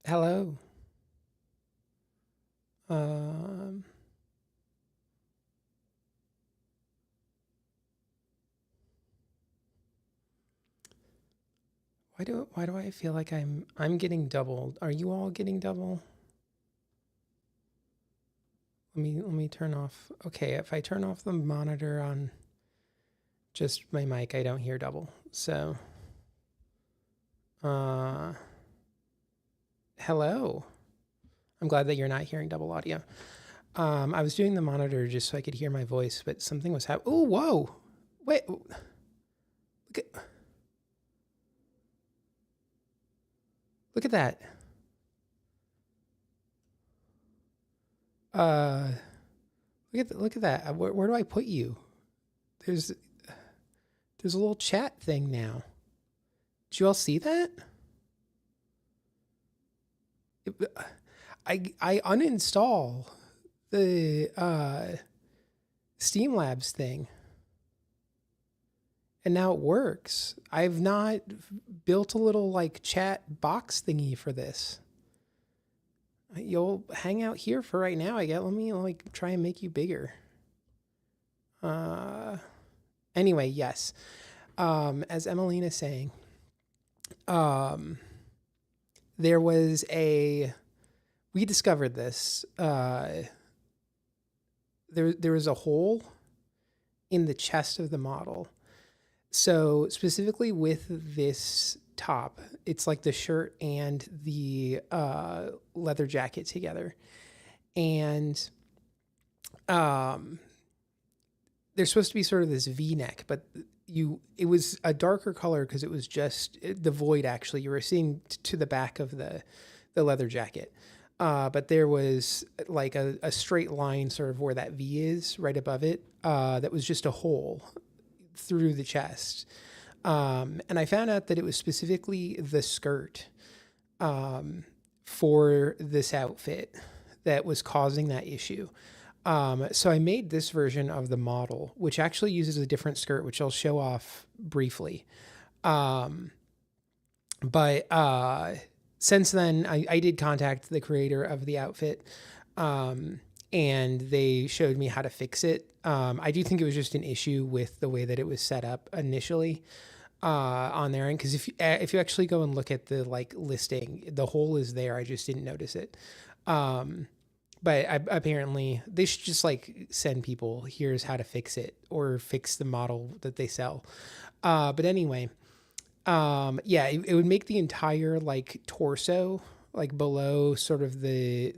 Hello. Um, why do I feel like I'm getting doubled? Are you all getting double? Let me turn off. Okay, if I turn off the monitor on just my mic, I don't hear double. So, hello. I'm glad that you're not hearing double audio. I was doing the monitor just so I could hear my voice, but something was happening. Oh, whoa. Wait. Look at that. Look at that. Where do I put you? There's a little chat thing now. Did you all see that? I uninstall the Steam Labs thing, and now it works. I've not built a little like chat box thingy for this. You'll hang out here for right now, I guess. Let me like try and make you bigger. Anyway, yes. As Emelina's saying, there was we discovered this. There was a hole in the chest of the model. So specifically with this top, it's like the shirt and the leather jacket together. And there's supposed to be sort of this V-neck, but it was a darker color because it was just the void. Actually, you were seeing to the back of the leather jacket, but there was like a straight line sort of where that V is right above it. That was just a hole through the chest, and I found out that it was specifically the skirt for this outfit that was causing that issue. So I made this version of the model, which actually uses a different skirt, which I'll show off briefly. But since then, I did contact the creator of the outfit, and they showed me how to fix it. I do think it was just an issue with the way that it was set up initially on their end. Because if you actually go and look at the like listing, the hole is there. I just didn't notice it. But apparently they should just like send people, here's how to fix it or fix the model that they sell. But anyway, yeah, it would make the entire like torso, like below sort of the,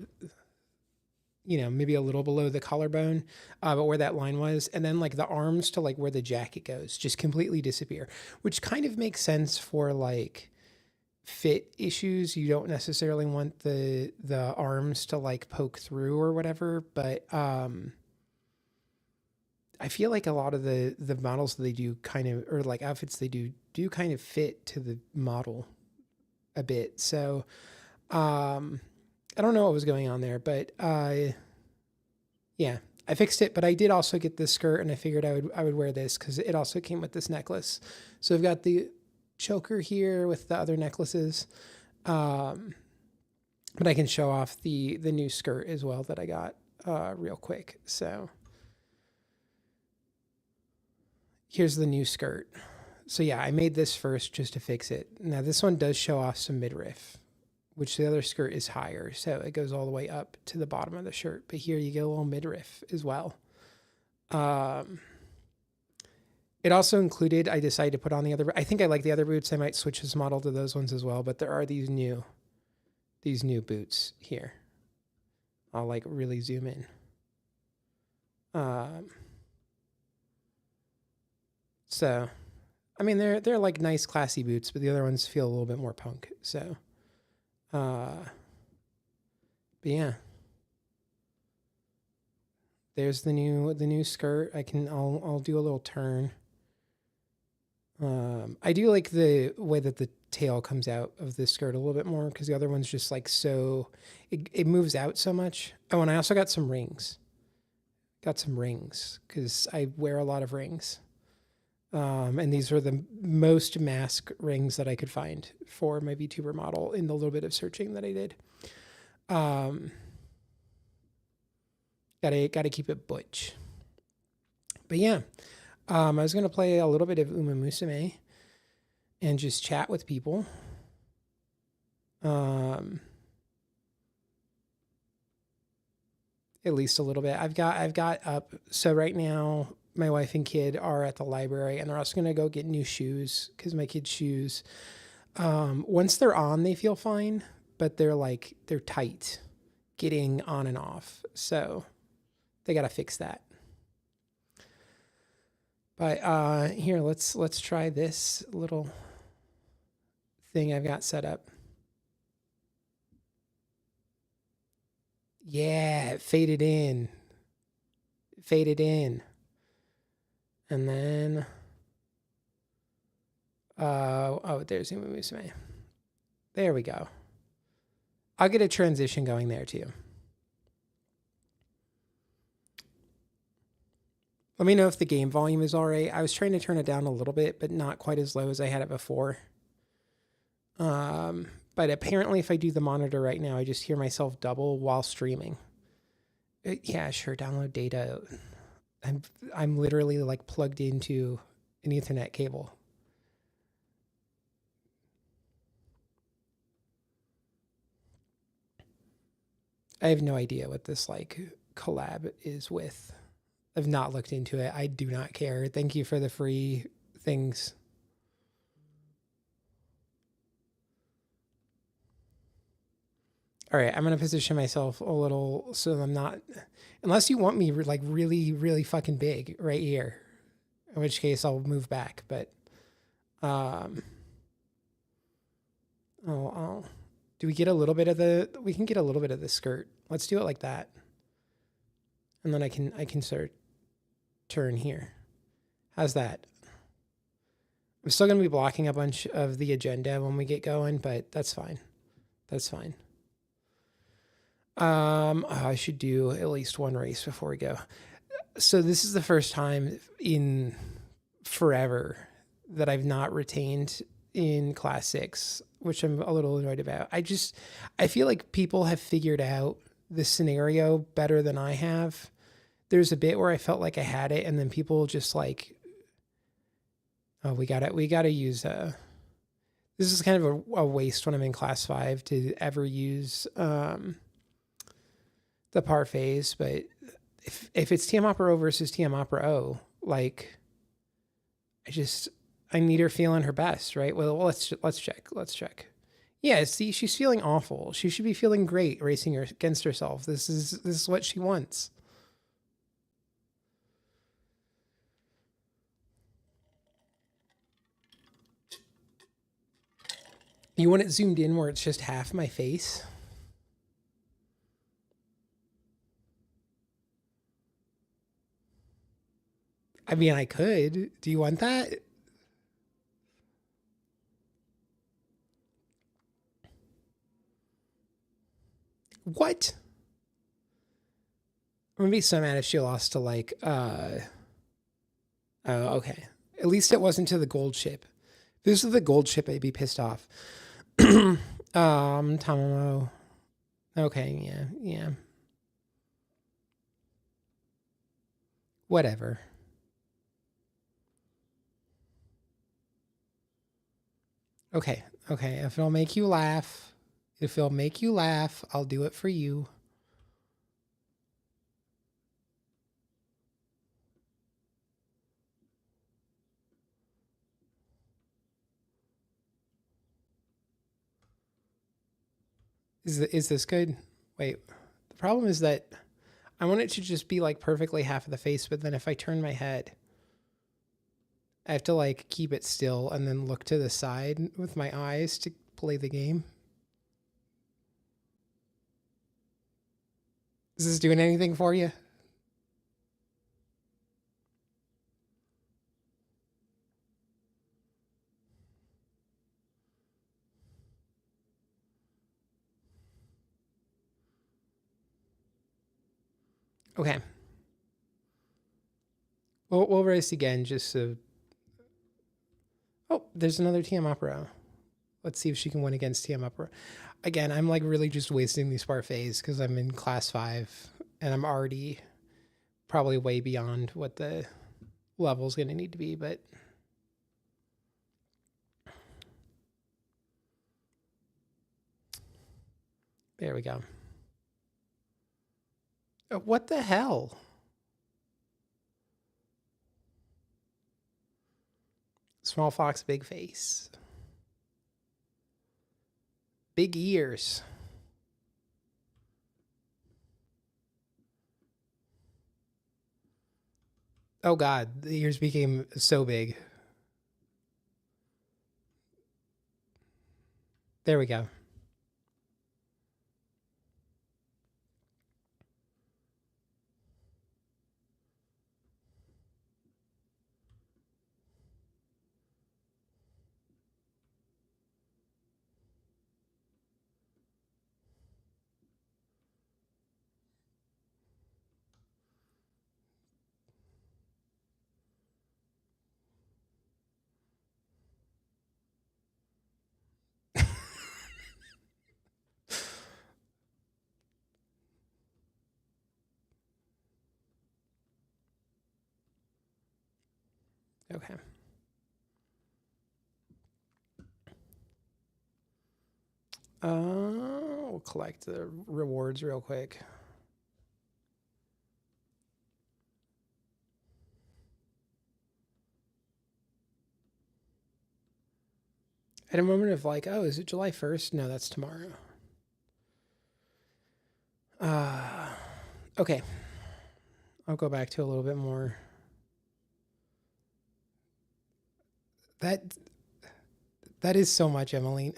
maybe a little below the collarbone, but where that line was. And then like the arms to like where the jacket goes just completely disappear, which kind of makes sense for like fit issues. You don't necessarily want the arms to like poke through or whatever, but I feel like a lot of the models they do kind of, or like outfits they do kind of fit to the model a bit. So I don't know what was going on there, but yeah, I fixed it. But I did also get this skirt, and I figured I would wear this because it also came with this necklace. So I've got the choker here with the other necklaces, but I can show off the new skirt as well that I got real quick. So here's the new skirt. So yeah, I made this first just to fix it. Now this one does show off some midriff, which the other skirt is higher, so it goes all the way up to the bottom of the shirt. But here you get a little midriff as well. It also included, I decided to put on the other, I think I like the other boots. I might switch this model to those ones as well, but there are these new boots here. I'll like really zoom in. So, I mean, they're like nice classy boots, but the other ones feel a little bit more punk. So, but yeah, there's the new skirt. I'll do a little turn. I do like the way that the tail comes out of this skirt a little bit more because the other one's just like it moves out so much. Oh, and I also got some rings. Got some rings because I wear a lot of rings. And these were the most mask rings that I could find for my VTuber model in the little bit of searching that I did. Gotta keep it butch. But yeah, I was gonna play a little bit of Umamusume and just chat with people. At least a little bit. I've got up. So right now, my wife and kid are at the library, and they're also gonna go get new shoes because my kids' shoes, once they're on, they feel fine, but they're tight, getting on and off. So they gotta fix that. But here, let's try this little thing I've got set up. Yeah, it faded in. And then, oh, there's Umamusume. There we go. I'll get a transition going there too. Let me know if the game volume is all right. I was trying to turn it down a little bit, but not quite as low as I had it before. But apparently if I do the monitor right now, I just hear myself double while streaming. Yeah, sure. Download data. I'm literally like plugged into an Ethernet cable. I have no idea what this like collab is with. I've not looked into it. I do not care. Thank you for the free things. All right, I'm going to position myself a little so I'm not, unless you want me like really, really fucking big right here, in which case I'll move back. But, do we get a little bit of we can get a little bit of the skirt. Let's do it like that. And then I can sort of turn here. How's that? I'm still going to be blocking a bunch of the agenda when we get going, but that's fine. That's fine. I should do at least one race before we go. So this is the first time in forever that I've not retained in Class 6, which I'm a little annoyed about. I feel like people have figured out the scenario better than I have. There's a bit where I felt like I had it, and then people just like, oh, we gotta use this is kind of a waste when I'm in Class 5 to ever use the parfaits, but if it's Tiamat Pro versus Tiamat Pro, like I need her feeling her best, right? Well, let's check. Yeah, see, she's feeling awful. She should be feeling great racing against herself. This is what she wants. You want it zoomed in where it's just half my face? I mean, I could. Do you want that? What? I'm gonna be so mad if she lost to like oh, okay. At least it wasn't to the gold ship. If this is the gold ship, I'd be pissed off. Tamamo. Okay, yeah. Whatever. Okay. If it'll make you laugh, I'll do it for you. Is this good? Wait. The problem is that I want it to just be like perfectly half of the face, but then if I turn my head, I have to like keep it still and then look to the side with my eyes to play the game. Is this doing anything for you? Okay. We'll race again just so There's another TM Opera. Let's see if she can win against TM Opera. Again, I'm like really just wasting these parfaits because I'm in class 5 and I'm already probably way beyond what the level's going to need to be, but there we go. What the hell? Small fox, big face. Big ears. Oh God, the ears became so big. There we go. Okay. We'll collect the rewards real quick. At a moment of like, oh, is it July 1st? No, that's tomorrow. Okay. I'll go back to a little bit more. That is so much, Emmeline.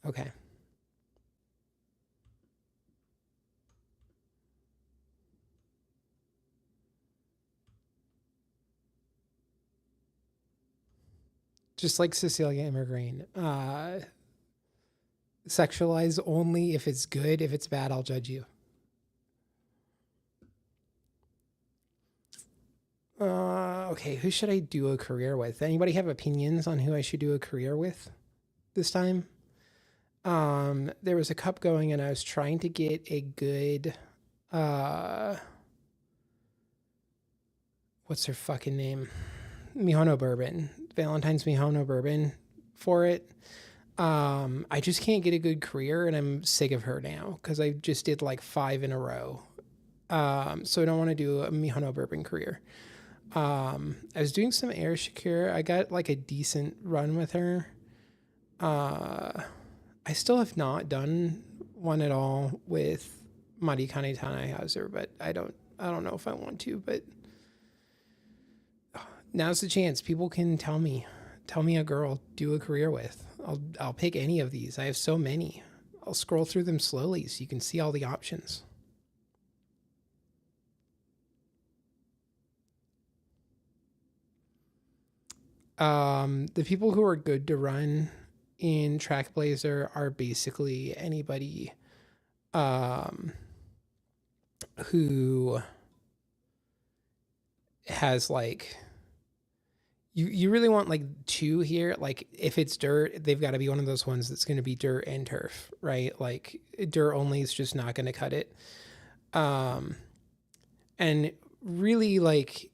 Okay. Just like Cecilia Immergrain. Sexualize only if it's good. If it's bad, I'll judge you. Okay, who should I do a career with? Anybody have opinions on who I should do a career with this time? There was a cup going and I was trying to get a good, what's her fucking name? Mihono bourbon, Valentine's Mihono bourbon for it. I just can't get a good career and I'm sick of her now because I just did like 5 in a row. So I don't want to do a Mihono bourbon career. I was doing some Air Shakira. I got like a decent run with her. I still have not done one at all with Marikane Tanehauser, but I don't know if I want to, but now's the chance. People can tell me a girl do a career with. I'll pick any of these. I have so many. I'll scroll through them slowly so you can see all the options. The people who are good to run in Trackblazer are basically anybody who has like you really want like 2 here. Like if it's dirt, they've got to be one of those ones that's going to be dirt and turf, right? Like dirt only is just not going to cut it. And really like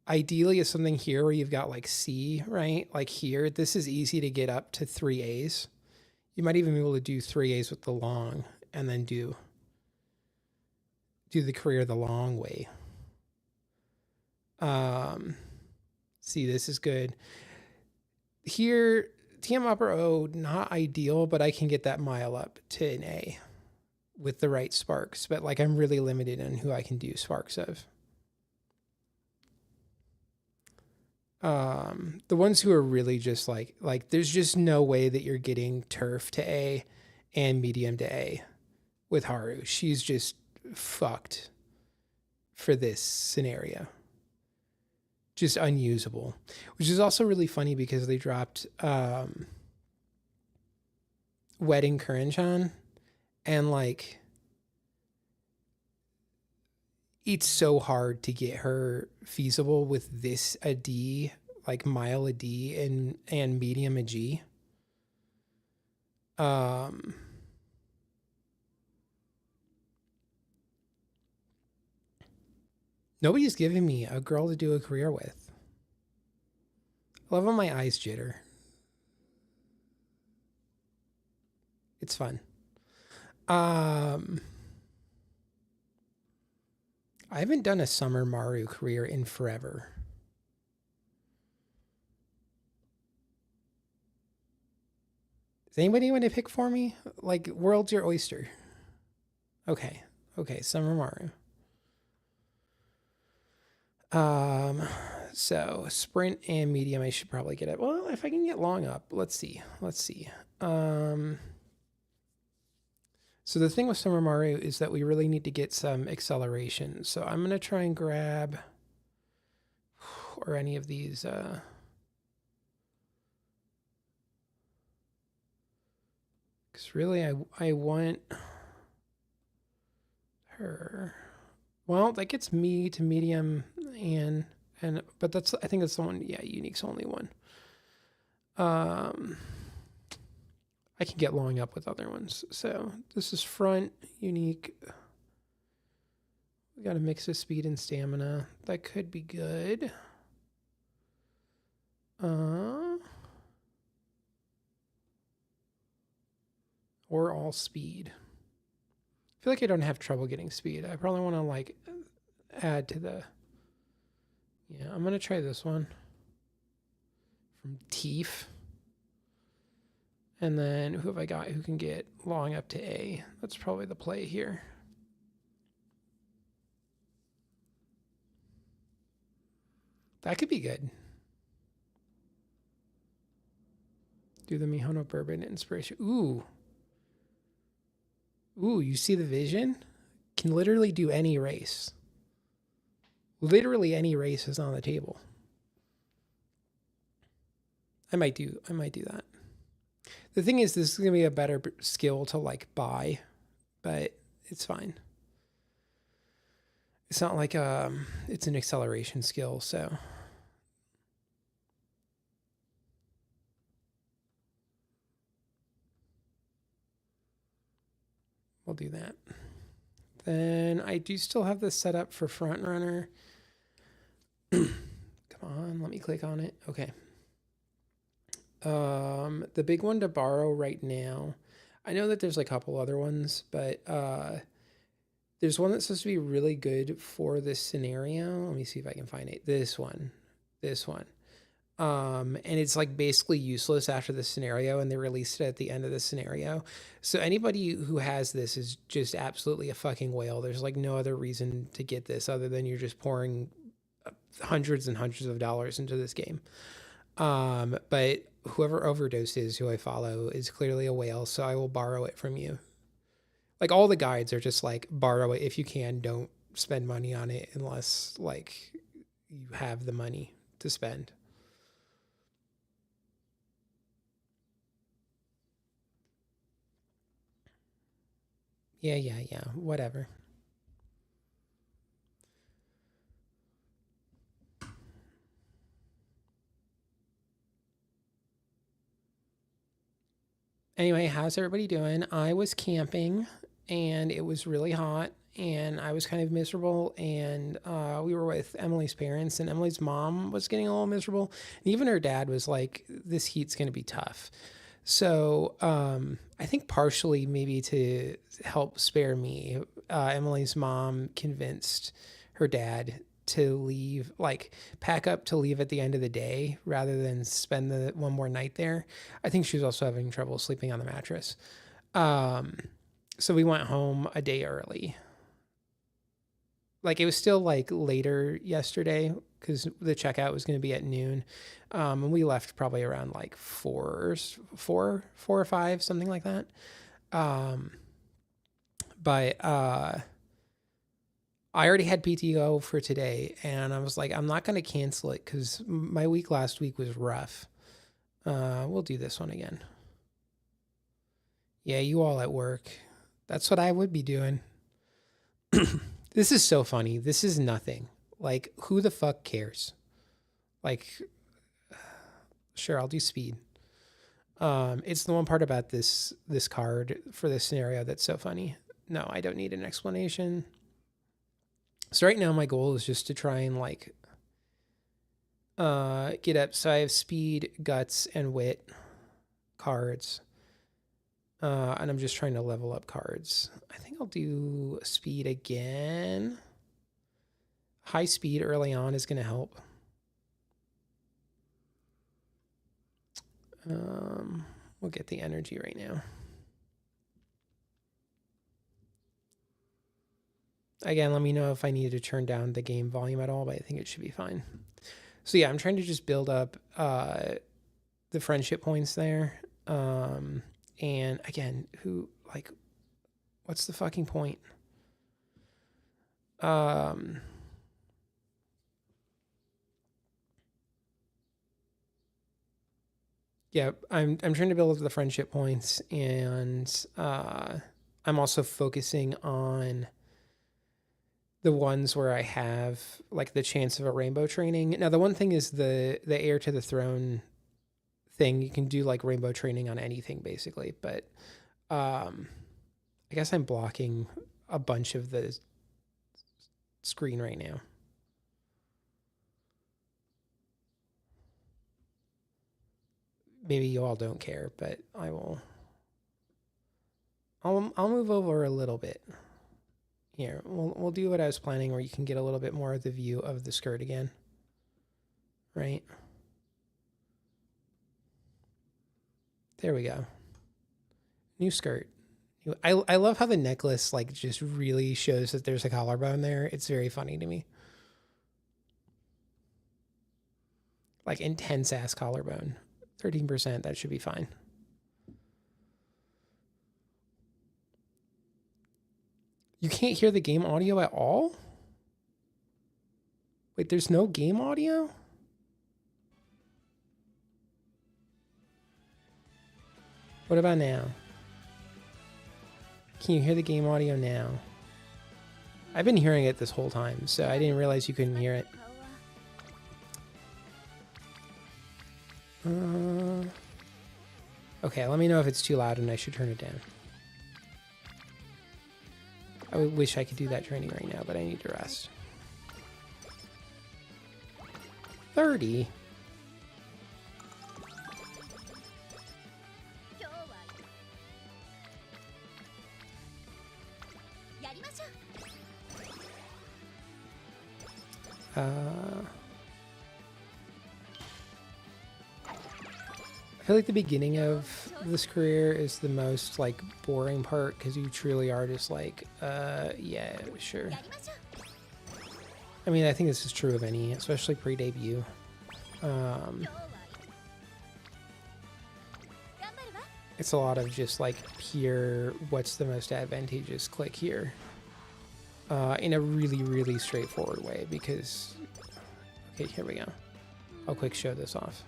ideally is something here where you've got like C, right? Like here, this is easy to get up to 3 A's. You might even be able to do 3 A's with the long and then do the career the long way. See, this is good. Here, TM Opera O, not ideal, but I can get that mile up to an A with the right sparks. But like I'm really limited on who I can do sparks of. The ones who are really just like there's just no way that you're getting turf to A and medium to A with Haru. She's just fucked for this scenario. Just unusable, which is also really funny because they dropped Wedding Kuranchan and like it's so hard to get her feasible with this a D, like mile a D and medium a G. Nobody's giving me a girl to do a career with. I love when my eyes jitter. It's fun. I haven't done a Summer Maru career in forever. Does anybody want to pick for me? Like, world's your oyster. Okay. Summer Maru. So sprint and medium, I should probably get it. Well, if I can get long up, let's see. So the thing with Summer Maru is that we really need to get some acceleration. So I'm going to try and grab, or any of these, because really I want her. Well, that gets me to medium but I think that's the one. Yeah, unique's only one. I can get long up with other ones. So this is front, unique. We got a mix of speed and stamina. That could be good. Or all speed. I feel like I don't have trouble getting speed. I probably want to like add to the... Yeah, I'm going to try this one. From Teef. And then who have I got who can get long up to A? That's probably the play here. That could be good. Do the Mihono Bourbon inspiration. Ooh, you see the vision? Can literally do any race. Literally any race is on the table. I might do that. The thing is, this is going to be a better skill to like buy, but it's fine. It's not like it's an acceleration skill, so. We'll do that. Then I do still have this set up for front runner. Come on, let me click on it. Okay. The big one to borrow right now, I know that there's a couple other ones, but there's one that's supposed to be really good for this scenario. Let me see if I can find it. This one. And it's like basically useless after the scenario, and they released it at the end of the scenario. So anybody who has this is just absolutely a fucking whale. There's like no other reason to get this other than you're just pouring hundreds and hundreds of dollars into this game. But whoever overdoses who I follow is clearly a whale, so I will borrow it from you. Like all the guides are just like, borrow it if you can, don't spend money on it unless like you have the money to spend. Yeah, whatever. Anyway, how's everybody doing? I was camping and it was really hot and I was kind of miserable, and we were with Emily's parents, and Emily's mom was getting a little miserable, and even her dad was like, this heat's going to be tough. So I think partially maybe to help spare me, Emily's mom convinced her dad to leave, like pack up to leave at the end of the day rather than spend the one more night there. I think she was also having trouble sleeping on the mattress. So we went home a day early. Like it was still like later yesterday because the checkout was going to be at noon. And we left probably around like four or five, something like that. But I already had PTO for today, and I was like, I'm not going to cancel it because my week last week was rough. We'll do this one again. Yeah, you all at work. That's what I would be doing. This is so funny. This is nothing. Like, who the fuck cares? Like, sure, I'll do speed. It's the one part about this card for this scenario that's so funny. No, I don't need an explanation. So right now my goal is just to try and like get up. So I have speed, guts, and wit cards. And I'm just trying to level up cards. I think I'll do speed again. High speed early on is going to help. We'll get the energy right now. Again, let me know if I need to turn down the game volume at all, but I think it should be fine. So yeah, I'm trying to just build up the friendship points there. And again, what's the fucking point? Yeah, I'm trying to build up the friendship points, and I'm also focusing on the ones where I have like the chance of a rainbow training. Now, the one thing is the heir to the throne thing. You can do like rainbow training on anything basically, but I guess I'm blocking a bunch of the screen right now. Maybe you all don't care, but I will. I'll move over a little bit. Here, we'll do what I was planning, where you can get a little bit more of the view of the skirt again. Right? There we go. New skirt. I love how the necklace like just really shows that there's a collarbone there. It's very funny to me. Like intense ass collarbone. 13%, that should be fine. You can't hear the game audio at all? Wait, there's no game audio? What about now? Can you hear the game audio now? I've been hearing it this whole time, so I didn't realize you couldn't hear it. Okay, let me know if it's too loud and I should turn it down. I wish I could do that training right now, but I need to rest. 30? I feel like the beginning of this career is the most like boring part, because you truly are just like, yeah, sure. I mean, I think this is true of any, especially pre-debut. It's a lot of just like pure, what's the most advantageous click here, in a really, really straightforward way, because, okay, here we go. I'll quick show this off.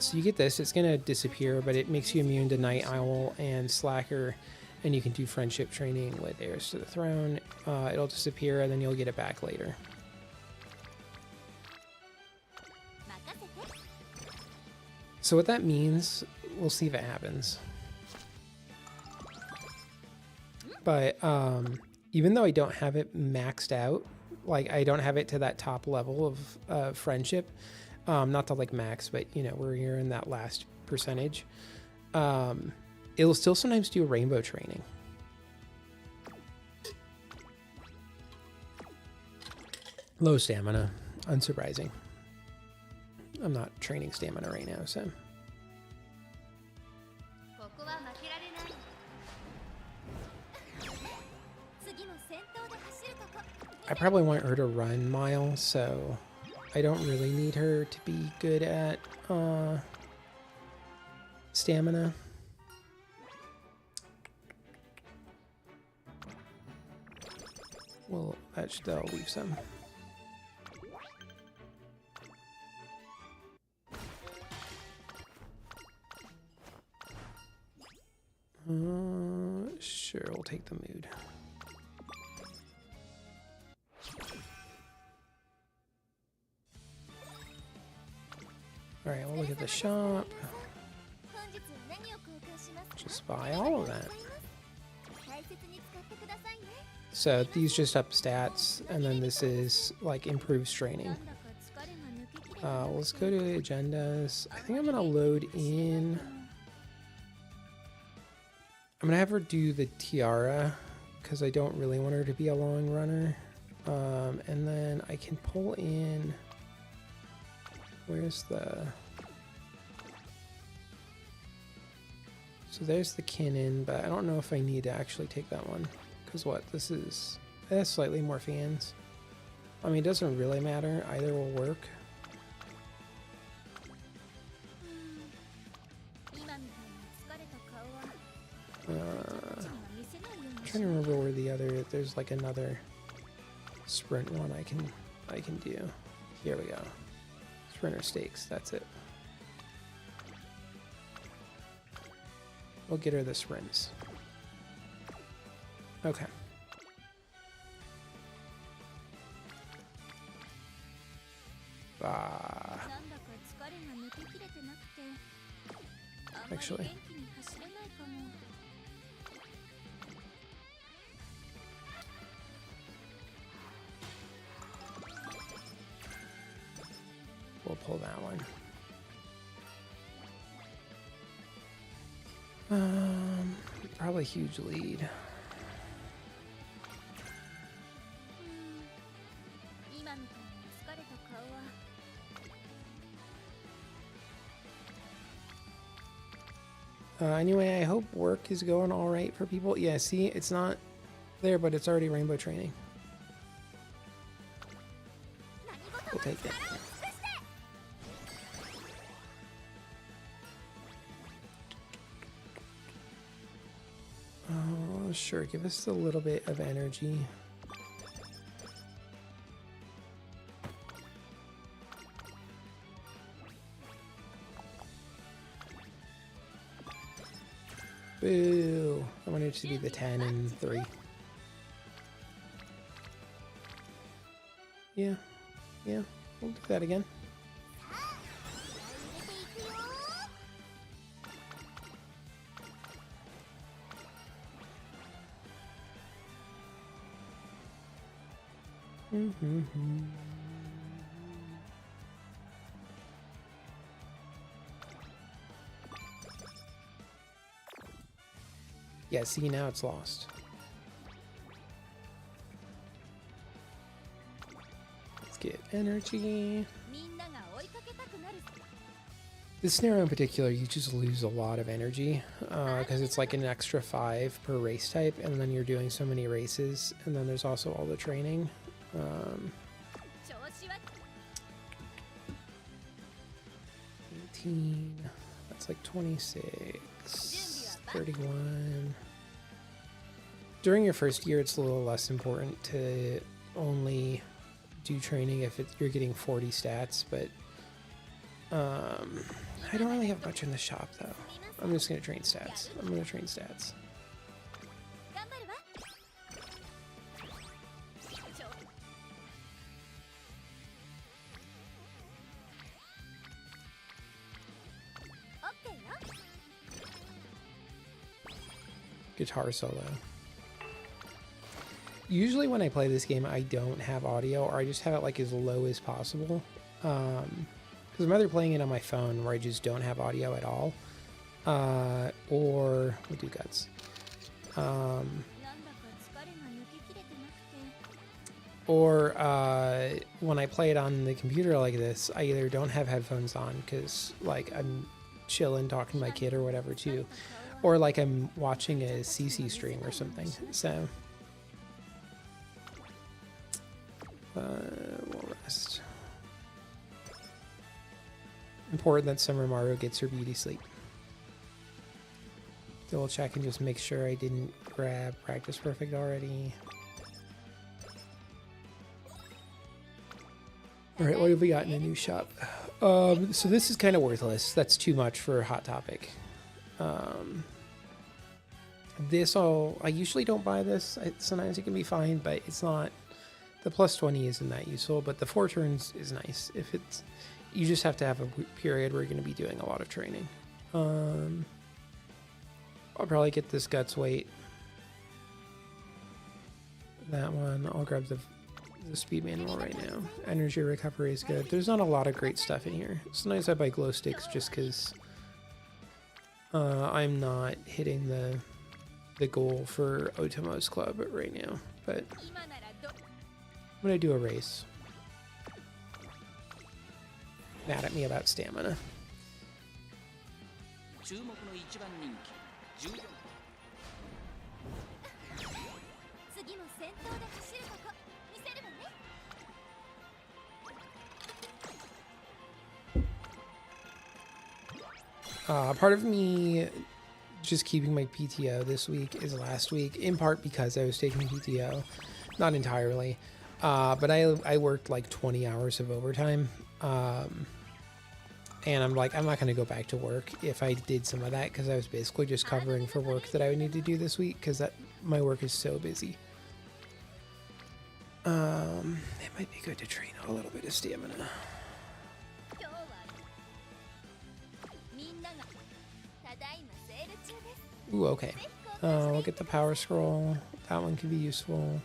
So you get this, it's gonna disappear, but it makes you immune to Night Owl and Slacker, and you can do friendship training with Heirs to the Throne. It'll disappear and then you'll get it back later. So what that means, we'll see if it happens. But even though I don't have it maxed out, like I don't have it to that top level of friendship, not to like max, but you know, we're here in that last percentage. It'll still sometimes do rainbow training. Low stamina, unsurprising. I'm not training stamina right now, so. I probably want her to run mile, so I don't really need her to be good at stamina. Well, that'll leave some. Sure, we'll take the mood. All right, we'll look at the shop. Just buy all of that. So these just up stats, and then this is like improves training. Let's go to agendas. I think I'm gonna load in. I'm gonna have her do the tiara because I don't really want her to be a long runner. And then I can pull in. Where's the? So there's the cannon, but I don't know if I need to actually take that one. Because what? This is... It has slightly more fans. I mean, it doesn't really matter. Either will work. I'm trying to remember where the other... There's like another sprint one I can do. Here we go. Sprinter stakes. That's it. We'll get her the sprints. Okay. Actually. We'll pull that one. Probably huge lead. Anyway, I hope work is going all right for people. Yeah, see, it's not there, but it's already rainbow training. We'll take it. Oh, sure, give us a little bit of energy. Boo! I wanted it to be the 10 and 3. Yeah, we'll do that again. Yeah, see, now it's lost. Let's get energy. This scenario in particular, you just lose a lot of energy because it's like an extra 5 per race type, and then you're doing so many races, and then there's also all the training. 18, that's like 26, 31. During your first year, it's a little less important to only do training if you're getting 40 stats, but I don't really have much in the shop though. I'm just gonna train stats. I'm gonna train stats. Guitar solo. Usually when I play this game, I don't have audio, or I just have it like as low as possible. Because I'm either playing it on my phone where I just don't have audio at all, or we'll do guts. Or when I play it on the computer like this, I either don't have headphones on because like I'm chilling talking to my kid or whatever too, or like I'm watching a CC stream or something. So we'll rest. Important that Summer Mario gets her beauty sleep. Double check and just make sure I didn't grab Practice Perfect already. Alright, what have we got in the new shop? So this is kind of worthless. That's too much for Hot Topic. I usually don't buy this. Sometimes it can be fine, but it's not. The plus 20 isn't that useful, but the 4 turns is nice. You just have to have a period where you're going to be doing a lot of training. I'll probably get this guts weight. That one. I'll grab the speed manual right now. Energy recovery is good. There's not a lot of great stuff in here. Sometimes I buy glow sticks just because I'm not hitting the goal for Otomo's club right now. But I'm going to do a race. Mad at me about stamina. Part of me just keeping my PTO this week is last week, in part because I was taking PTO, not entirely, but I worked like 20 hours of overtime, and I'm like, I'm not going to go back to work if I did some of that, because I was basically just covering for work that I would need to do this week, because my work is so busy. It might be good to train a little bit of stamina. Ooh, okay. We'll get the power scroll. That one could be useful.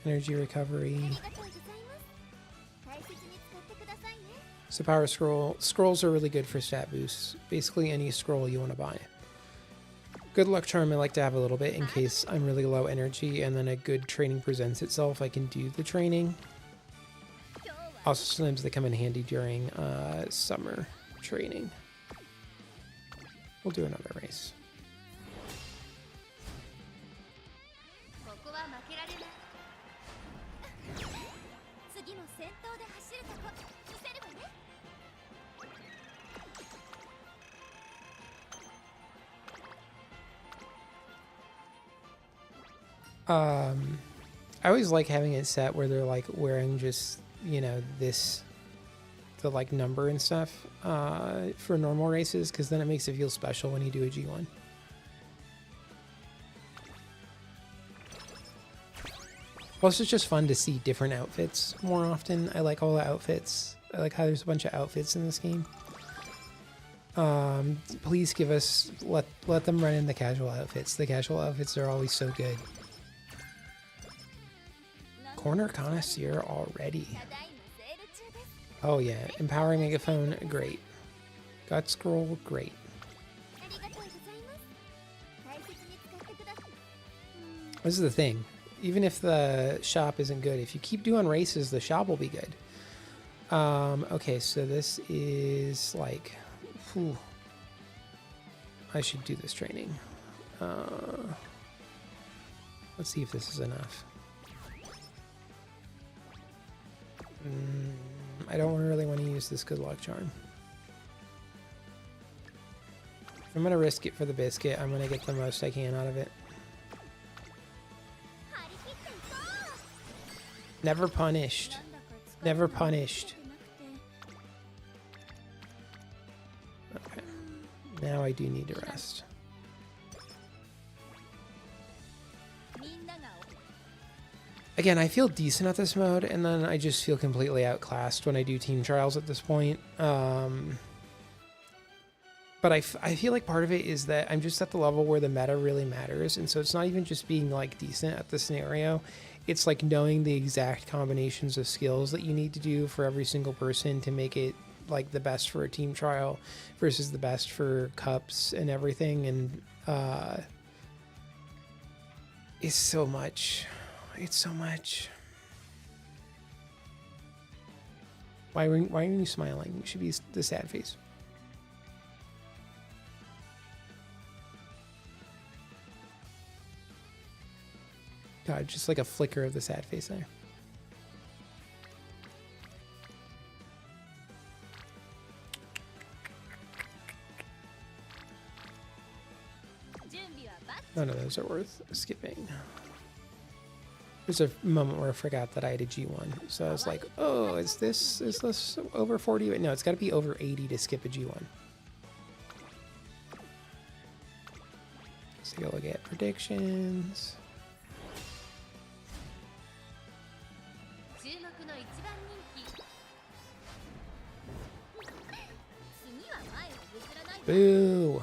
Energy recovery. So power scrolls are really good for stat boosts. Basically any scroll you want to buy. Good luck charm I like to have a little bit in case I'm really low energy and then a good training presents itself. I can do the training. Also sometimes they come in handy during summer training. We'll do another race. I always like having it set where they're like wearing just, you know, the like number and stuff for normal races, because then it makes it feel special when you do a G1. Plus it's just fun to see different outfits more often. I like all the outfits. I like how there's a bunch of outfits in this game. Please give us, let them run in the casual outfits. The casual outfits are always so good. Corner connoisseur already. Oh yeah, empowering megaphone, great. Gut scroll, great. This is the thing. Even if the shop isn't good, if you keep doing races, the shop will be good. Okay, so this is like, whew. I should do this training. Let's see if this is enough. I don't really want to use this good luck charm. If I'm going to risk it for the biscuit, I'm going to get the most I can out of it. Never punished. Never punished. Okay. Now I do need to rest. Again, I feel decent at this mode, and then I just feel completely outclassed when I do team trials at this point. But I feel like part of it is that I'm just at the level where the meta really matters, and so it's not even just being like decent at the scenario. It's like knowing the exact combinations of skills that you need to do for every single person to make it like the best for a team trial versus the best for cups and everything. And it's so much. It's so much. Why are you smiling? You should be the sad face. God, just like a flicker of the sad face there. None of those are worth skipping. There's a moment where I forgot that I had a G1. So I was like, oh, is this over 40? No, it's got to be over 80 to skip a G1. Let's take a look at predictions. Boo.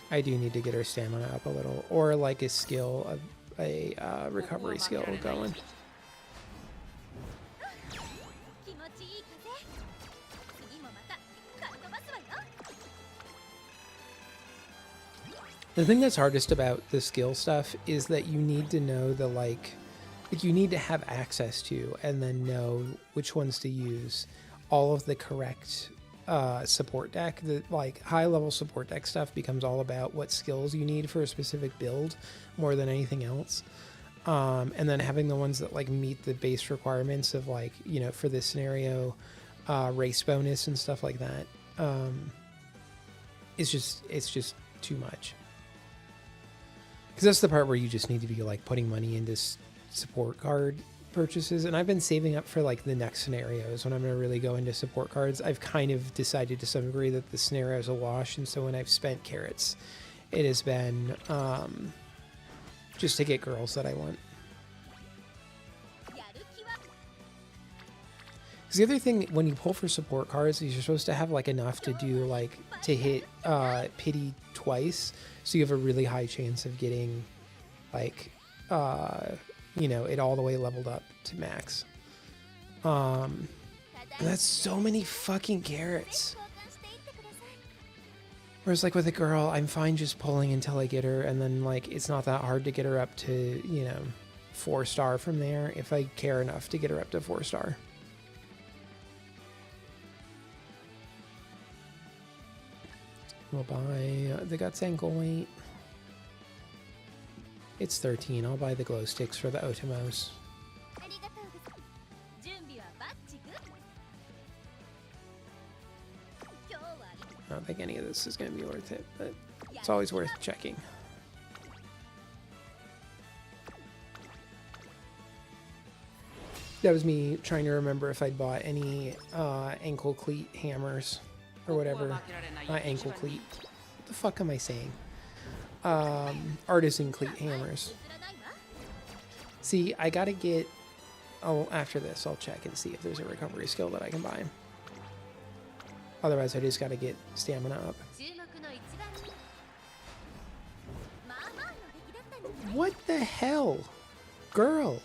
I do need to get her stamina up a little, or like a skill, a recovery skill going. The thing that's hardest about the skill stuff is that you need to know the like you need to have access to and then know which ones to use. All of the correct support deck, the like high level support deck stuff becomes all about what skills you need for a specific build more than anything else. And then having the ones that like meet the base requirements of like, you know, for this scenario, race bonus and stuff like that. It's just too much. Because that's the part where you just need to be like putting money into support card purchases. And I've been saving up for like the next scenarios when I'm going to really go into support cards. I've kind of decided to some degree that the scenario is a wash. And so when I've spent carrots, it has been just to get girls that I want. Because the other thing, when you pull for support cards, is you're supposed to have like enough to do like to hit pity twice, so you have a really high chance of getting like you know, it all the way leveled up to max. And that's so many fucking carrots. Whereas like with a girl, I'm fine just pulling until I get her, and then like it's not that hard to get her up to, you know, 4-star from there if I care enough to get her up to 4-star. We'll buy the Guts ankle weight. It's 13. I'll buy the glow sticks for the Otomos. I don't think any of this is going to be worth it, but it's always worth checking. That was me trying to remember if I'd bought any ankle cleat hammers or whatever. Not ankle cleat. What the fuck am I saying? Artisan cleat hammers. See, I gotta get... Oh, after this, I'll check and see if there's a recovery skill that I can buy. Otherwise, I just gotta get stamina up. What the hell? Girl!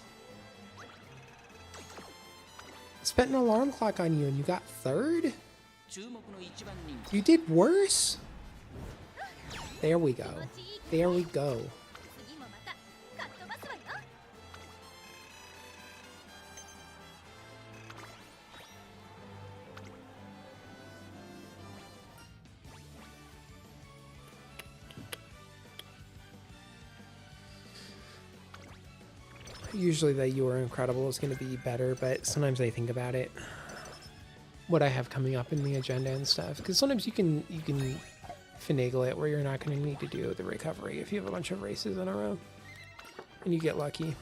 Spent an alarm clock on you and you got 3rd? You did worse? There we go. There we go. Usually the You Are Incredible is going to be better, but sometimes I think about it, what I have coming up in the agenda and stuff, because sometimes you can finagle it where you're not going to need to do the recovery if you have a bunch of races in a row and you get lucky.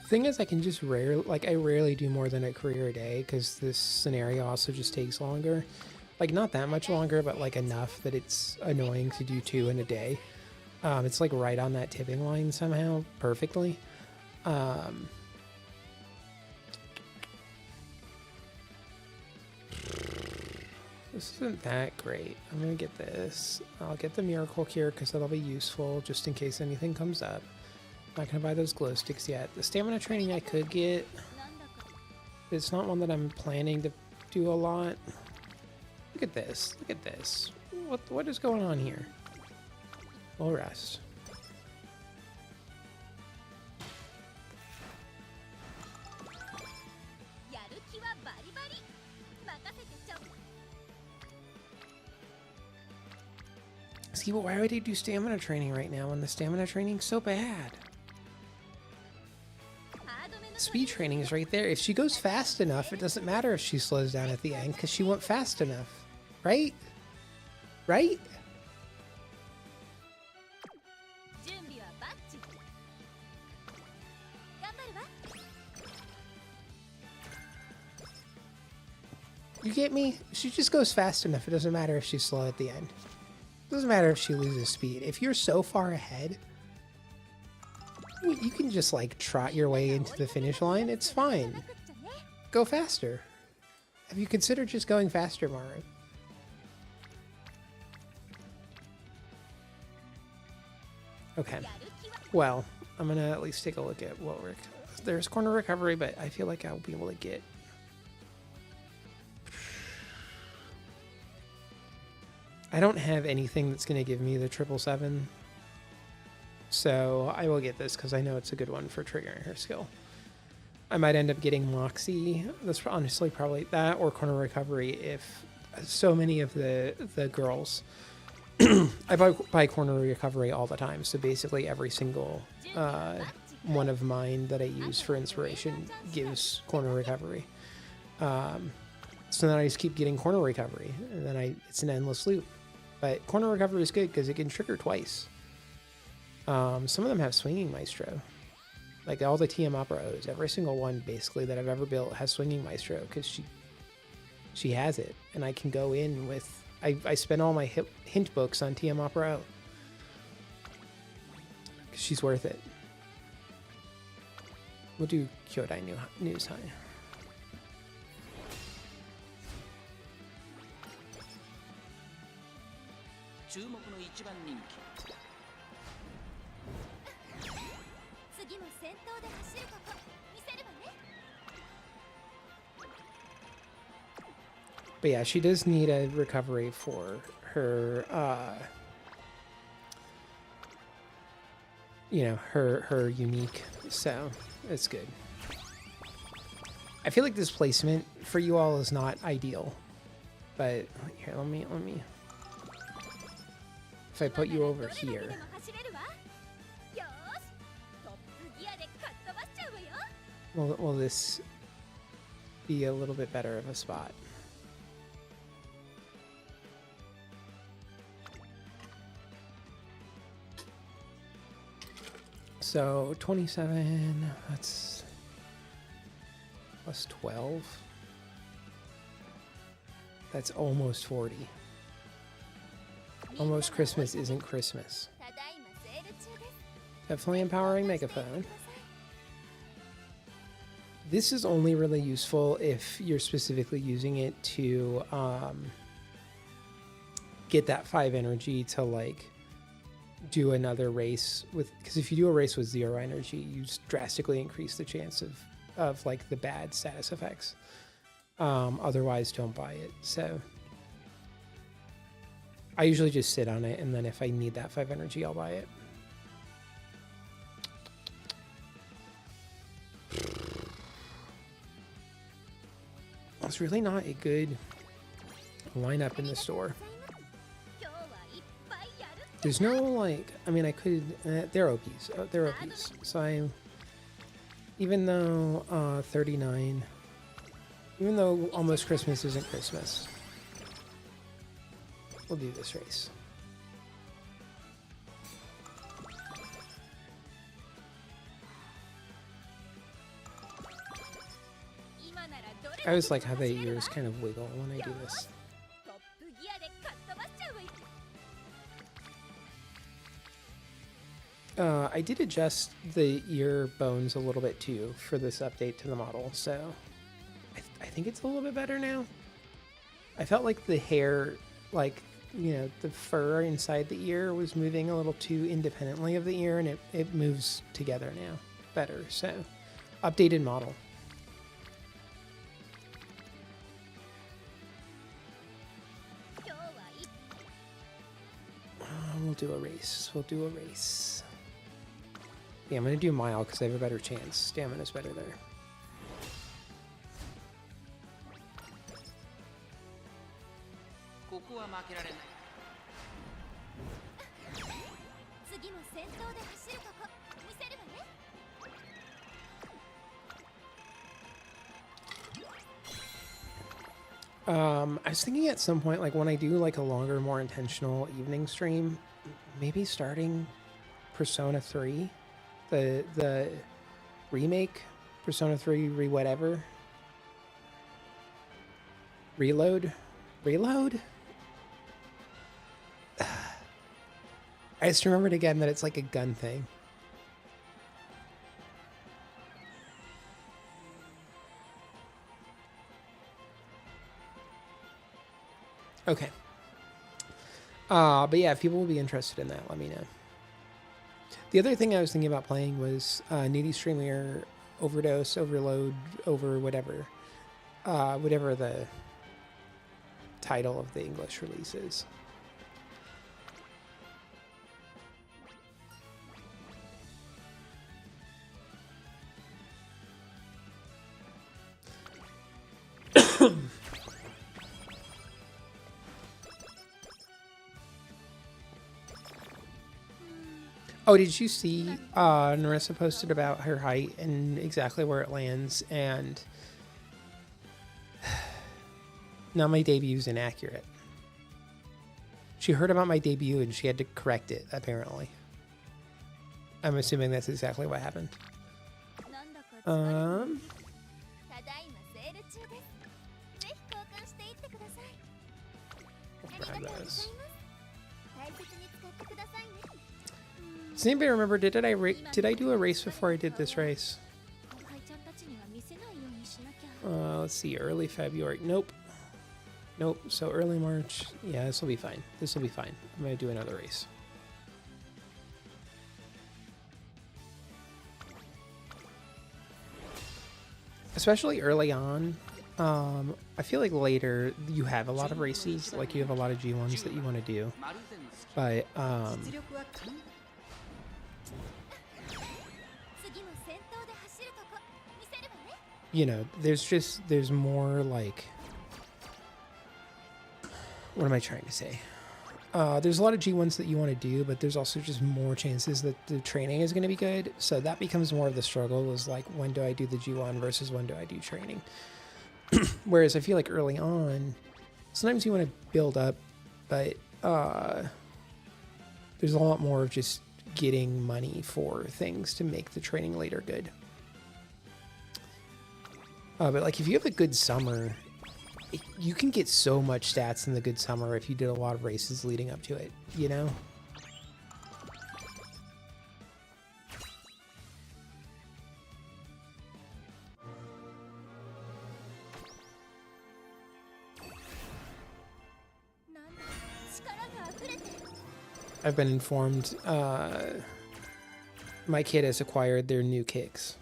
Thing is, I can just I rarely do more than a career a day because this scenario also just takes longer. Like, not that much longer, but like enough that it's annoying to do 2 in a day. It's like right on that tipping line somehow, perfectly. This isn't that great. I'm gonna get this. I'll get the Miracle Cure because that'll be useful just in case anything comes up. Not gonna buy those glow sticks yet. The stamina training I could get. It's not one that I'm planning to do a lot. Look at this. Look at this. What is going on here? We'll rest. See, but why would I do stamina training right now when the stamina training's so bad? Speed training is right there. If she goes fast enough, it doesn't matter if she slows down at the end because she went fast enough. Right? Right? You get me? She just goes fast enough. It doesn't matter if she's slow at the end. It doesn't matter if she loses speed. If you're so far ahead, You can just like trot your way into the finish line. It's fine. Go faster. Have you considered just going faster, Maru? Okay. Well, I'm gonna at least take a look at what there's corner recovery, but I feel like I'll be able to get. I don't have anything that's gonna give me the 777, so I will get this because I know it's a good one for triggering her skill. I might end up getting Moxie. That's honestly probably that or corner recovery if so many of the girls. I buy corner recovery all the time, so basically every single one of mine that I use for inspiration gives corner recovery. So then I just keep getting corner recovery, and then it's an endless loop. But corner recovery is good because it can trigger twice. Some of them have swinging maestro. Like all the TM Opera O's, every single one basically that I've ever built has swinging maestro because she has it, and I can go in with. I spend all my hint books on TM Opera O. Because she's worth it. We'll do Kyodai News High. But yeah, she does need a recovery for her, her unique, so it's good. I feel like this placement for you all is not ideal, but here, let me, if I put you over here. Will this be a little bit better of a spot? So 27, that's plus 12. That's almost 40. Almost Christmas isn't Christmas. Definitely empowering megaphone. This is only really useful if you're specifically using it to get that 5 energy to like do another race with, because if you do a race with 0 energy, you drastically increase the chance of like the bad status effects. Otherwise, don't buy it. So I usually just sit on it, and then if I need that 5 energy, I'll buy it. It's really not a good lineup in the store. There's no like, I mean, I could, they're OPs. They're OPs. So even though 39, even though almost Christmas isn't Christmas, we'll do this race. I always like how the ears kind of wiggle when I do this. I did adjust the ear bones a little bit too for this update to the model, so I think it's a little bit better now. I felt like the hair, like, you know, the fur inside the ear was moving a little too independently of the ear, and it moves together now better, so updated model. We'll do a race. We'll do a race. Yeah, I'm going to do mile because I have a better chance. Stamina's better there. I was thinking at some point, like when I do like a longer, more intentional evening stream, maybe starting Persona 3, the remake, Persona 3 whatever, reload. I just remembered again that it's like a gun thing. Okay. But yeah, if people will be interested in that, let me know. The other thing I was thinking about playing was Needy Streamer Overdose, Overload, Over whatever. Whatever the title of the English release is. Oh, did you see Narissa posted about her height and exactly where it lands? And now my debut is inaccurate. She heard about my debut and she had to correct it, apparently. I'm assuming that's exactly what happened. Grab those. Does anybody remember, did I do a race before I did this race? Let's see, early February. Nope. Nope. So early March. Yeah, this will be fine. This will be fine. I'm going to do another race. Especially early on. I feel like later you have a lot of races, like you have a lot of G1s that you want to do. But, you know, there's more like, what am I trying to say? There's a lot of G1s that you want to do, but there's also just more chances that the training is going to be good. So that becomes more of the struggle, is like, when do I do the G1 versus when do I do training? Whereas I feel like early on, sometimes you want to build up, but there's a lot more of just getting money for things to make the training later good. But like, if you have a good summer, you can get so much stats in the good summer if you did a lot of races leading up to it, you know? I've been informed my kid has acquired their new kicks.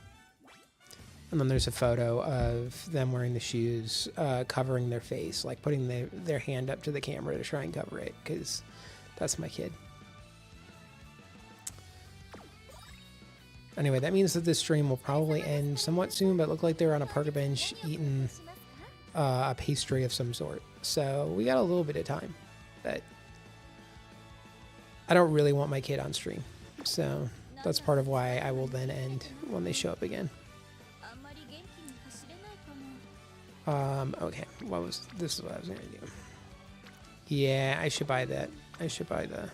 And then there's a photo of them wearing the shoes, covering their face, like putting their hand up to the camera to try and cover it, because that's my kid. Anyway, that means that this stream will probably end somewhat soon, but it looked like they were on a park bench eating a pastry of some sort. So we got a little bit of time, but I don't really want my kid on stream. So that's part of why I will then end when they show up again. Okay, this is what I was gonna do. Yeah, I should buy that. I should buy the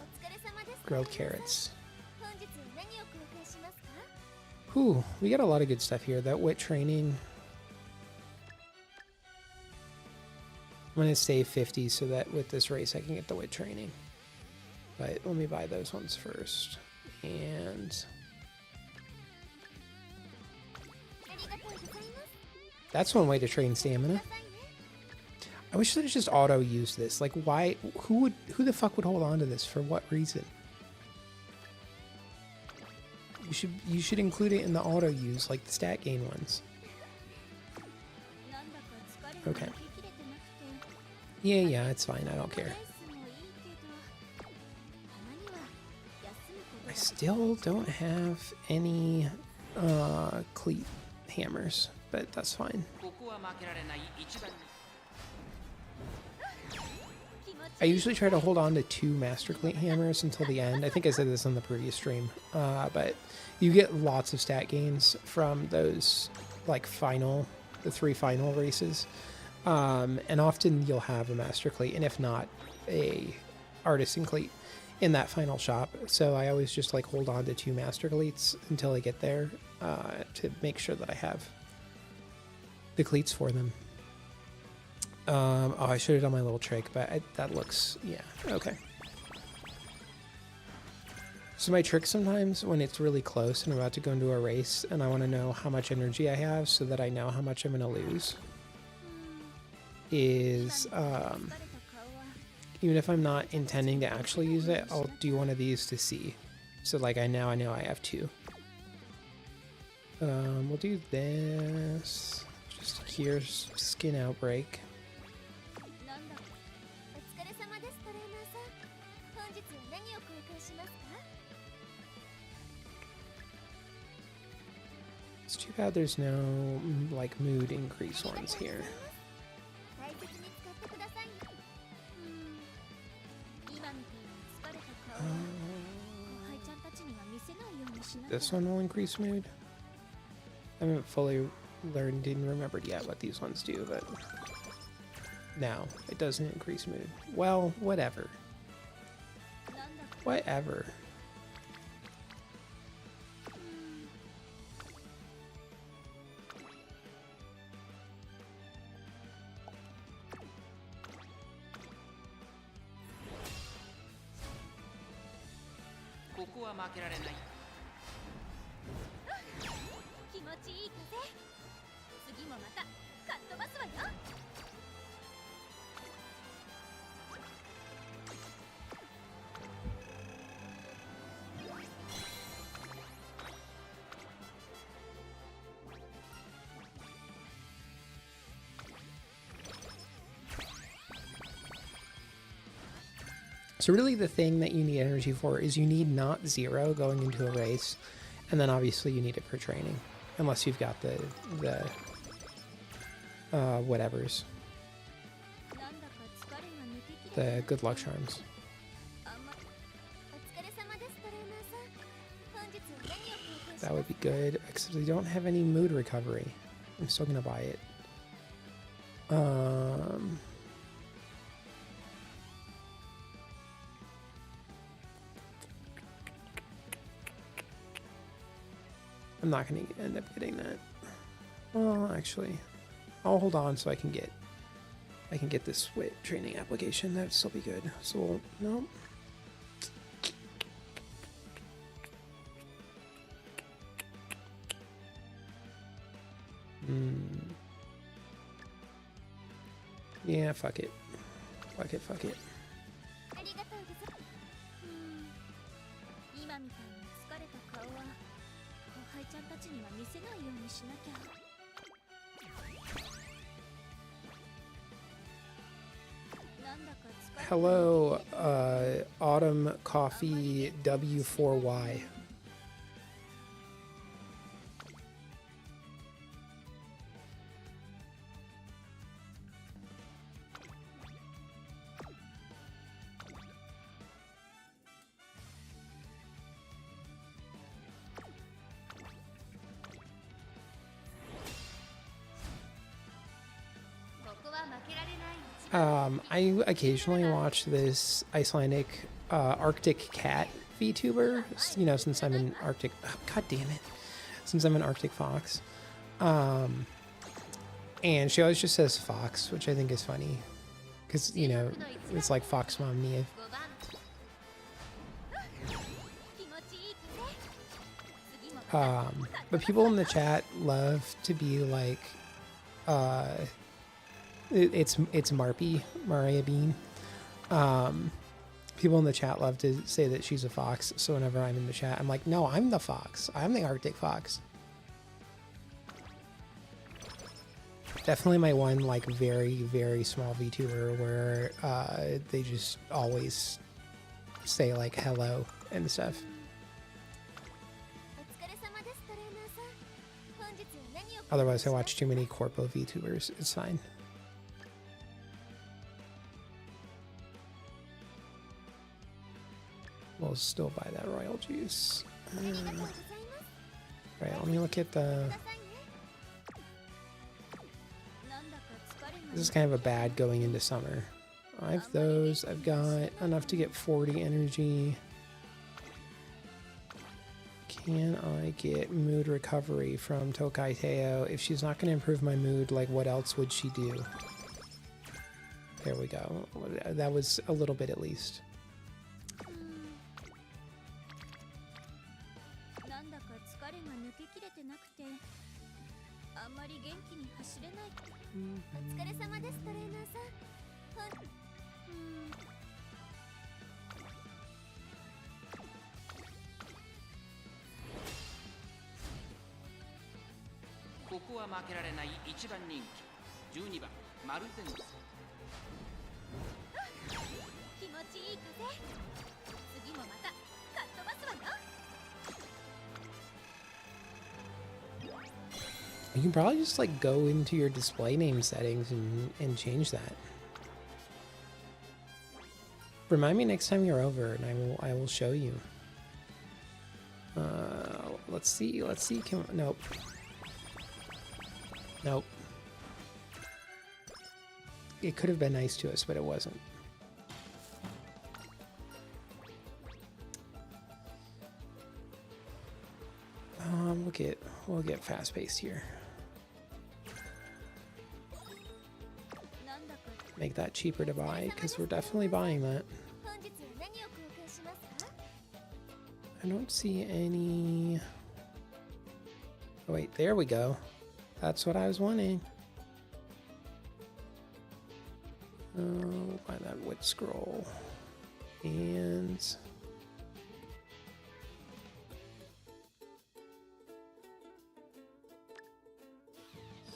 grilled carrots. Whew, we got a lot of good stuff here. That wit training. I'm gonna save 50 so that with this race I can get the wit training. But let me buy those ones first. And that's one way to train stamina. I wish they just auto use this. Like, why? Who the fuck would hold on to this? For what reason? You should include it in the auto use, like the stat gain ones. Okay. Yeah, it's fine. I don't care. I still don't have any cleat hammers, but that's fine. I usually try to hold on to 2 master cleat hammers until the end. I think I said this on the previous stream, but you get lots of stat gains from those, like, the 3 final races, and often you'll have a master cleat, and if not, a artisan cleat in that final shop. So I always just like hold on to 2 master cleats until I get there, to make sure that I have the cleats for them. Oh, I should have done my little trick, but that looks, yeah, okay. So my trick sometimes when it's really close and I'm about to go into a race and I want to know how much energy I have so that I know how much I'm going to lose is Even if I'm not intending to actually use it, I'll do one of these to see. So like I know I have 2. We'll do this. Just here's skin outbreak. It's too bad there's no like mood increase ones here. This one will increase mood. I haven't fully learned and remembered yet what these ones do, but no, it doesn't increase mood. Well, whatever. Whatever. So really the thing that you need energy for is you need not 0 going into a race, and then obviously you need it for training, unless you've got the whatevers. The good luck charms. That would be good, except we don't have any mood recovery. I'm still gonna buy it. I'm not going to end up getting that. Well, actually, I'll hold on so I can get this SWIT training application. That'd still be good. So, no. Yeah, fuck it. Fuck it, fuck it. Hello, Autumn Coffee W4Y. I occasionally watch this Icelandic Arctic cat VTuber, you know, since I'm an Arctic, oh, god damn it, since I'm an Arctic fox. And she always just says fox, which I think is funny, because, you know, it's like Fox Mom Niamh. But people in the chat love to be like, it's Marpy, Maria Bean. People in the chat love to say that she's a fox, so whenever I'm in the chat, I'm like, no, I'm the fox. I'm the Arctic fox. Definitely my one, like, very, very small VTuber where they just always say, like, hello and stuff. Otherwise, I watch too many corpo VTubers. It's fine. We'll still buy that royal juice. Right, let me look at the... This is kind of a bad going into summer. I have those. I've got enough to get 40 energy. Can I get mood recovery from Tokai Teo? If she's not going to improve my mood, like, what else would she do? There we go. That was a little bit at least. You can probably just like go into your display name settings and change that. Remind me next time you're over, and I will show you. Let's see. Nope. Nope. It could have been nice to us, but it wasn't. We'll get fast paced here. Make that cheaper to buy, because we're definitely buying that. I don't see any. Oh wait, there we go. That's what I was wanting. Buy that wood scroll. And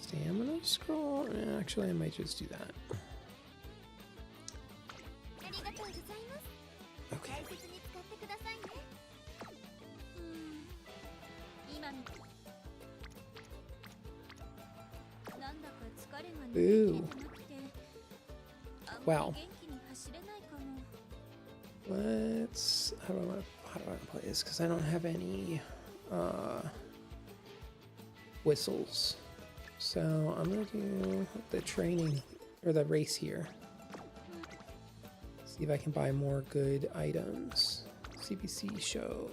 stamina scroll? Actually, I might just do that. Okay. Ooh. Well. Let's. How do I want to play this? Because I don't have any whistles. So I'm gonna do the training or the race here. See if I can buy more good items. CBC show.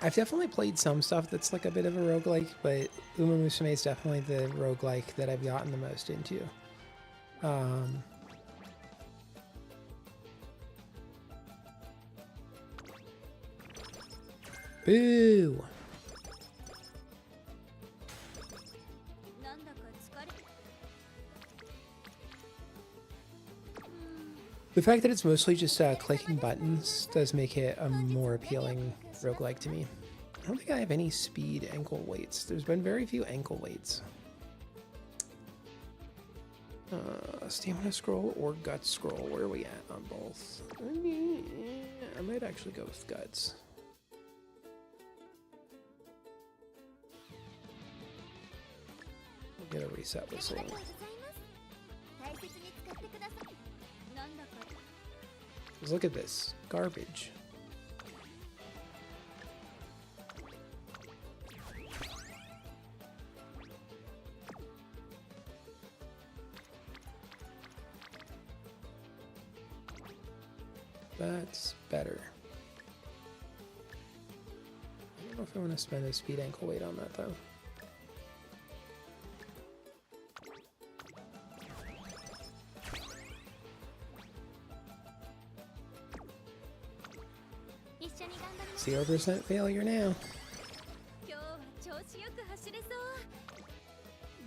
I've definitely played some stuff that's like a bit of a roguelike, but Umamusume is definitely the roguelike that I've gotten the most into. Boo! The fact that it's mostly just clicking buttons does make it a more appealing roguelike to me. I don't think I have any speed ankle weights. There's been very few ankle weights. Stamina scroll or guts scroll? Where are we at on both? I might actually go with guts. We'll get a reset whistle. Just look at this garbage. That's better. I don't know if I want to spend a speed ankle weight on that though. Zero % failure now.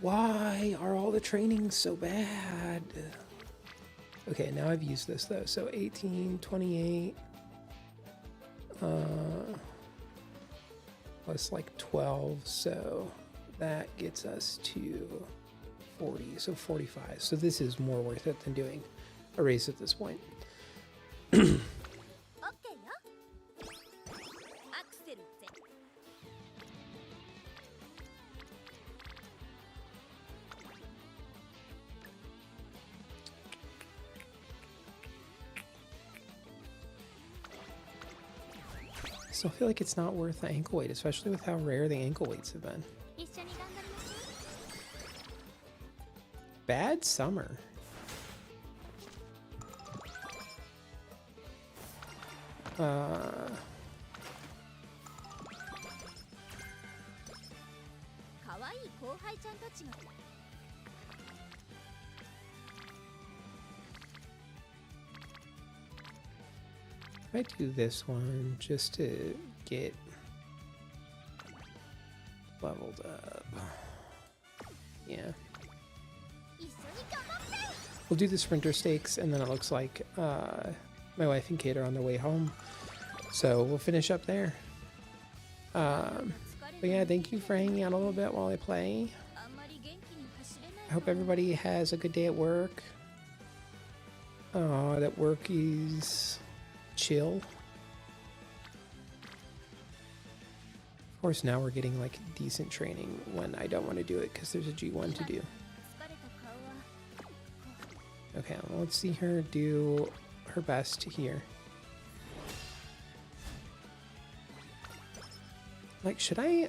Why are all the trainings so bad? Okay, now I've used this though. So 18, 28, plus like 12. So that gets us to 40. So 45. So this is more worth it than doing a race at this point. I still feel like it's not worth the ankle weight, especially with how rare the ankle weights have been. Bad summer. I do this one just to get leveled up. Yeah. We'll do the sprinter stakes, and then it looks like my wife and kid are on their way home. So we'll finish up there. But yeah, thank you for hanging out a little bit while I play. I hope everybody has a good day at work. That work is chill. Of course, now we're getting like decent training when I don't want to do it because there's a G1 to do. Okay, well, let's see her do her best here. Like,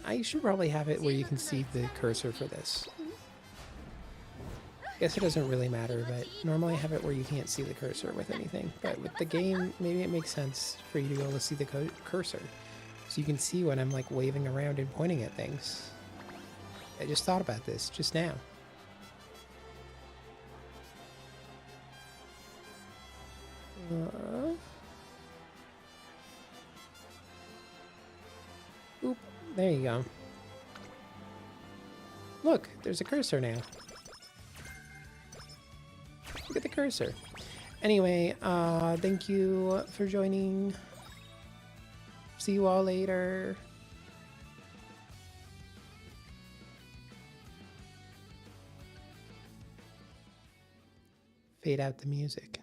I should probably have it where you can see the cursor for this. I guess it doesn't really matter, but normally I have it where you can't see the cursor with anything. But with the game, maybe it makes sense for you to be able to see the cursor. So you can see when I'm like waving around and pointing at things. I just thought about this just now. Oop, there you go. Look, there's a cursor now. Look at the cursor. Anyway, thank you for joining. See you all later. Fade out the music.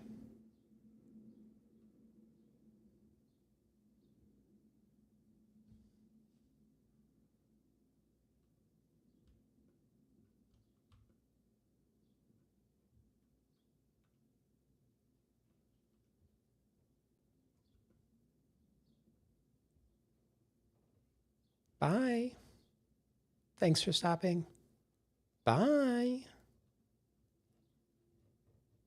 Bye. Thanks for stopping. Bye.